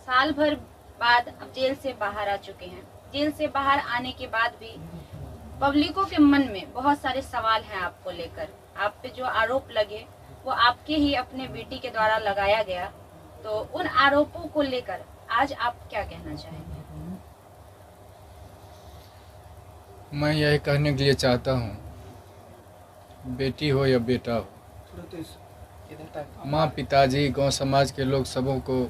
साल भर बाद अब जेल से बाहर आ चुके हैं। जेल से बाहर आने के बाद भी पब्लिकों के मन में बहुत सारे सवाल हैं आपको लेकर। आप पे जो आरोप लगे वो आपके ही अपने बेटी के द्वारा लगाया गया, तो उन आरोपों को लेकर आज आप क्या कहना चाहेंगे? मैं यही कहने के लिए चाहता हूँ, बेटी हो या बेटा हो, माँ पिताजी गांव समाज के लोग सबों को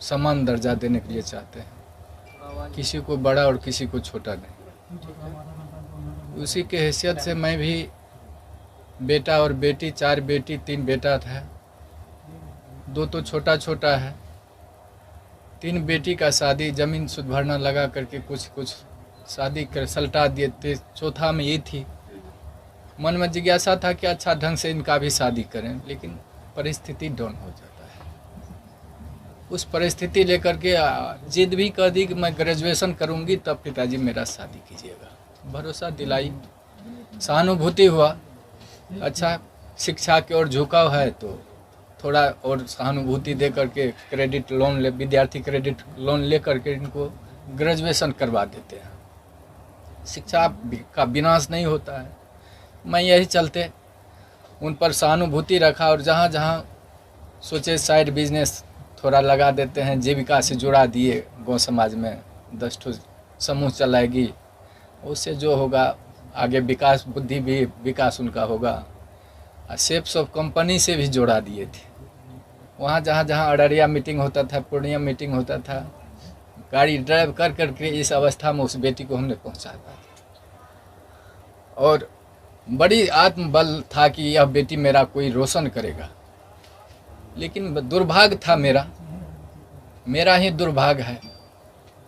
समान दर्जा देने के लिए चाहते हैं, किसी को बड़ा और किसी को छोटा नहीं। उसी के हैसियत से मैं भी बेटा और बेटी, 4 बेटी 3 बेटा था, 2 तो छोटा छोटा है। 3 बेटी का शादी जमीन सुध भरना लगा करके कुछ शादी कर सलटा दिए थे। चौथा में ये थी, मन में जिज्ञासा था कि अच्छा ढंग से इनका भी शादी करें, लेकिन परिस्थिति डाउन हो जाता है। उस परिस्थिति लेकर के जिद भी कर दी कि मैं ग्रेजुएशन करूंगी तब पिताजी मेरा शादी कीजिएगा। भरोसा दिलाई, सहानुभूति हुआ, अच्छा शिक्षा की ओर झुकाव है तो थोड़ा और सहानुभूति दे करके क्रेडिट लोन विद्यार्थी क्रेडिट लोन ले करके इनको ग्रेजुएशन करवा देते हैं। शिक्षा का विनाश नहीं होता है। मैं यही चलते उन पर सहानुभूति रखा और जहाँ जहाँ सोचे साइड बिजनेस थोड़ा लगा देते हैं, जीविका से जुड़ा दिए। गांव समाज में 10 ठो समूह चलाएगी, उससे जो होगा आगे विकास, बुद्धि भी विकास उनका होगा। सेप्स ऑफ कंपनी से भी जोड़ा दिए थे। वहाँ जहाँ जहाँ अररिया मीटिंग होता था, पूर्णिया मीटिंग होता था, गाड़ी ड्राइव कर करके इस अवस्था में उस बेटी को हमने पहुँचा था। और बड़ी आत्मबल था कि यह बेटी मेरा कोई रोशन करेगा। लेकिन दुर्भाग्य था मेरा ही दुर्भाग्य है,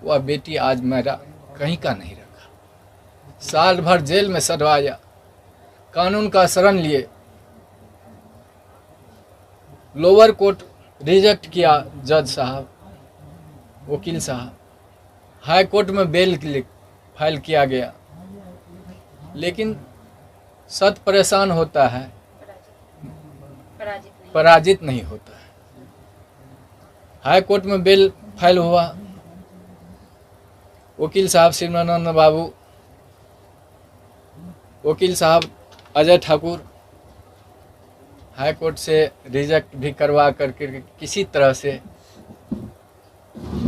वह बेटी आज मेरा कहीं का नहीं रखा। साल भर जेल में सड़वाया, कानून का शरण लिए, लोअर कोर्ट रिजेक्ट किया जज साहब, वकील साहब, हाई कोर्ट में बेल फाइल किया गया, लेकिन सत परेशान होता है, पराजित नहीं होता है। हाई कोर्ट में बेल फाइल हुआ, वकील साहब शिवानंद बाबू, वकील साहब अजय ठाकुर हाई कोर्ट से रिजेक्ट भी करवा करके किसी तरह से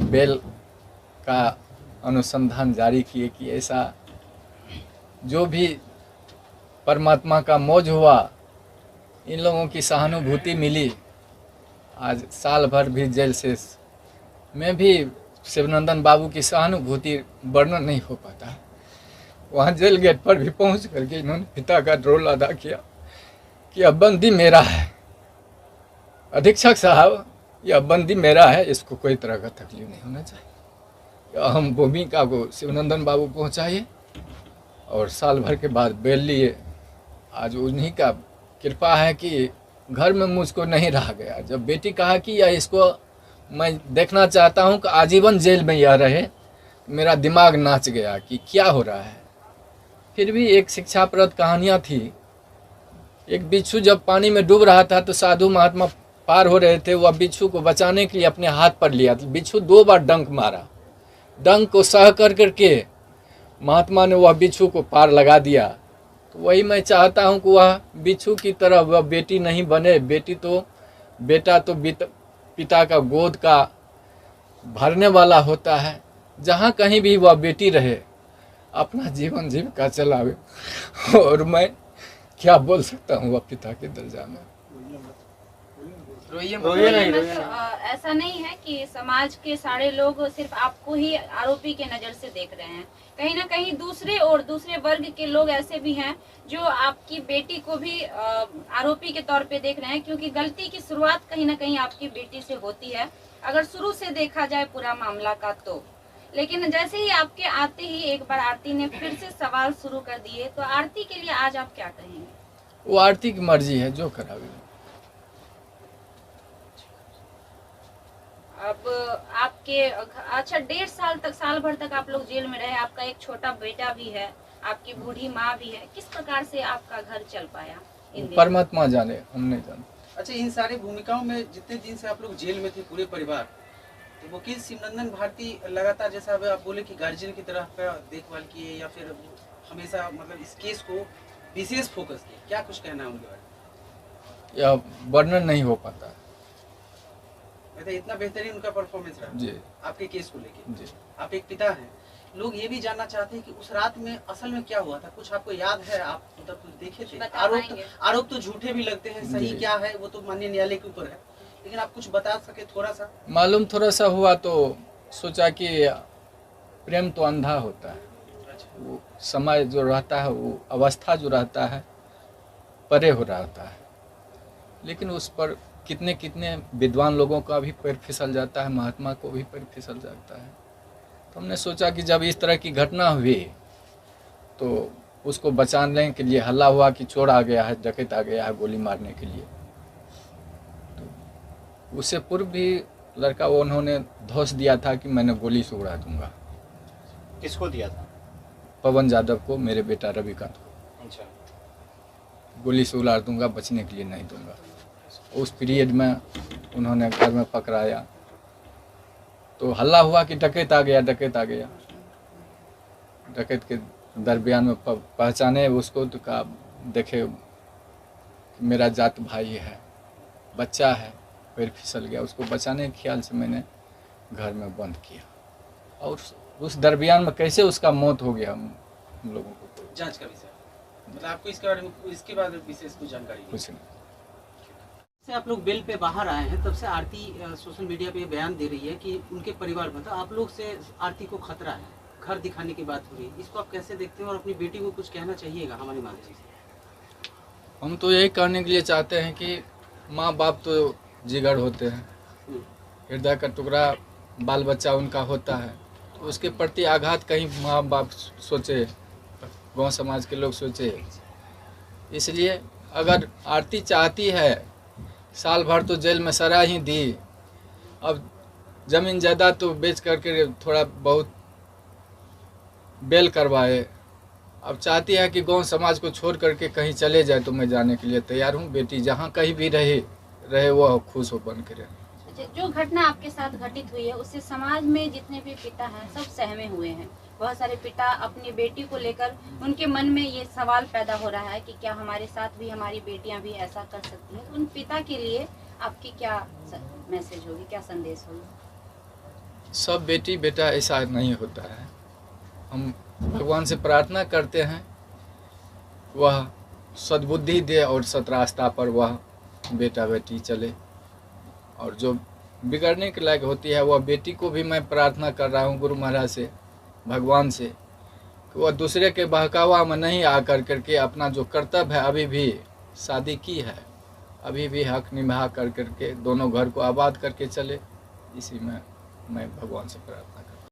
बेल का अनुसंधान जारी किए कि ऐसा जो भी परमात्मा का मौज हुआ, इन लोगों की सहानुभूति मिली। आज साल भर भी जेल से में भी शिवनंदन बाबू की सहानुभूति वर्णन नहीं हो पाता। वहाँ जेल गेट पर भी पहुँच करके इन्होंने पिता का रोल अदा किया कि अब बंदी मेरा है, अधीक्षक साहब यह बंदी मेरा है, इसको कोई तरह का तकलीफ नहीं होना चाहिए। अहम भूमिका को शिवनंदन बाबू पहुँचाइए और साल भर के बाद बेल लिए। आज उन्हीं का कृपा है कि घर में मुझको नहीं रहा गया। जब बेटी कहा कि यह इसको मैं देखना चाहता हूं कि आजीवन जेल में यह रहे, मेरा दिमाग नाच गया कि क्या हो रहा है। फिर भी एक शिक्षाप्रद कहानियाँ थी। एक बिच्छू जब पानी में डूब रहा था तो साधु महात्मा पार हो रहे थे, वह बिच्छू को बचाने के लिए अपने हाथ पर लिया। बिच्छू 2 बार डंक मारा, डंक को सह कर करके महात्मा ने वह बिच्छू को पार लगा दिया। तो वही मैं चाहता हूं कि वह बिच्छू की तरह वह बेटी नहीं बने। बेटा तो पिता का गोद का भरने वाला होता है। जहाँ कहीं भी वह बेटी रहे, अपना जीवन जीविका चलावे। और मैं क्या बोल सकता हूँ वह पिता के दर्जा में। ऐसा नहीं है कि समाज के सारे लोग सिर्फ आपको ही आरोपी के नजर से देख रहे हैं। कहीं ना कहीं दूसरे वर्ग के लोग ऐसे भी हैं जो आपकी बेटी को भी आरोपी के तौर पे देख रहे हैं, क्योंकि गलती की शुरुआत कहीं ना कहीं आपकी बेटी से होती है, अगर शुरू से देखा जाए पूरा मामला का तो। लेकिन जैसे ही आपके आते ही एक बार आरती ने फिर से सवाल शुरू कर दिए, तो आरती के लिए आज आप क्या कहेंगे? वो आरती की मर्जी है, जो करावे। अब आपके अच्छा 1.5 साल तक, साल भर तक आप लोग जेल में रहे, आपका एक छोटा बेटा भी है, आपकी बूढ़ी माँ भी है, किस प्रकार से आपका घर चल पाया? परमात्मा जाने, हम नहीं जानते। अच्छा, इन सारी भूमिकाओं में जितने दिन से आप लोग जेल में थे, पूरे परिवार, तो वकील शिवनंदन भारती लगातार, जैसा अब आप बोले कि गार्जियन की तरह का देखभाल किए या फिर हमेशा मतलब इस केस को विशेष फोकस किए, क्या कुछ कहना है उनके बारे में? यह वर्णन नहीं हो पाता। मतलब इतना बेहतरीन उनका परफॉर्मेंस रहा जी आपके केस को लेके। जी। आप एक पिता हैं, लोग ये भी जानना चाहते हैं कि उस रात में असल में क्या हुआ था, कुछ आपको याद है? आप मतलब कुछ देखे थे? आरोप तो झूठे भी लगते हैं, सही क्या है वो तो माननीय न्यायालय के ऊपर है, लेकिन आप कुछ बता सके थोड़ा सा? मालूम थोड़ा सा हुआ तो सोचा कि प्रेम तो अंधा होता है, वो समय जो रहता है, वो अवस्था जो रहता है परे हो रहता है, लेकिन उस पर कितने कितने विद्वान लोगों का भी पैर फिसल जाता है, महात्मा को भी पैर फिसल जाता है। तो हमने सोचा कि जब इस तरह की घटना हुई तो उसको बचाने के लिए हल्ला हुआ कि चोर आ गया है, डकैत आ गया है गोली मारने के लिए। तो उससे पूर्व भी लड़का वो उन्होंने धौंस दिया था कि मैंने गोली से उड़ा दूंगा। किसको दिया था? पवन यादव को, मेरे बेटा रविकांत को। अच्छा। गोली से उड़ा दूंगा, बचने के लिए नहीं दूंगा। उस पीरियड में उन्होंने घर में पकड़ाया तो हल्ला हुआ कि डकैत आ गया, डकैत आ गया। डकैत के दरमियान में पहचाने उसको तो कहा देखे मेरा जात भाई है, बच्चा है, पैर फिसल गया। उसको बचाने के ख्याल से मैंने घर में बंद किया, और उस दरमियान में कैसे उसका मौत हो गया हम लोगों को जांच का विषय, मतलब आपको इसके बारे में इसके बाद विशेष कुछ जानकारी? कुछ नहीं। से आप लोग बेल पे बाहर आए हैं, तब से आरती सोशल मीडिया पे बयान दे रही है कि उनके परिवार में, तो आप लोग से आरती को खतरा है, घर दिखाने की बात हो रही है, इसको आप कैसे देखते हैं? और अपनी बेटी को कुछ कहना चाहिएगा हमारे माध्यम से? हम तो यही कहने के लिए चाहते हैं कि माँ बाप तो जिगर होते हैं, हृदय का टुकड़ा बाल बच्चा उनका होता है, तो उसके प्रति आघात कहीं माँ बाप सोचे, गांव समाज के लोग सोचे। इसलिए अगर आरती चाहती है, साल भर तो जेल में सजा ही दी, अब ज़मीन जायदाद तो बेच करके थोड़ा बहुत बेल करवाए, अब चाहती है कि गांव समाज को छोड़ करके कहीं चले जाए, तो मैं जाने के लिए तैयार हूं। बेटी जहां कहीं भी रहे वो खुश हो बन के रहे। जो घटना आपके साथ घटित हुई है उससे समाज में जितने भी पिता हैं सब सहमे हुए हैं। बहुत सारे पिता अपनी बेटी को लेकर उनके मन में ये सवाल पैदा हो रहा है कि क्या हमारे साथ भी हमारी बेटियां भी ऐसा कर सकती हैं। उन पिता के लिए आपकी क्या मैसेज होगी, क्या संदेश होगी? सब बेटी बेटा ऐसा नहीं होता है। हम भगवान से प्रार्थना करते हैं वह सद्बुद्धि दे और सतरास्ता पर वह बेटा बेटी चले, और जो बिगड़ने के लायक होती है वह बेटी को भी मैं प्रार्थना कर रहा हूँ गुरु महाराज से, भगवान से, कि वह दूसरे के बहकावा में नहीं आकर करके अपना जो कर्तव्य है, अभी भी शादी की है, अभी भी हक निभा कर करके दोनों घर को आबाद करके चले। इसी में मैं भगवान से प्रार्थना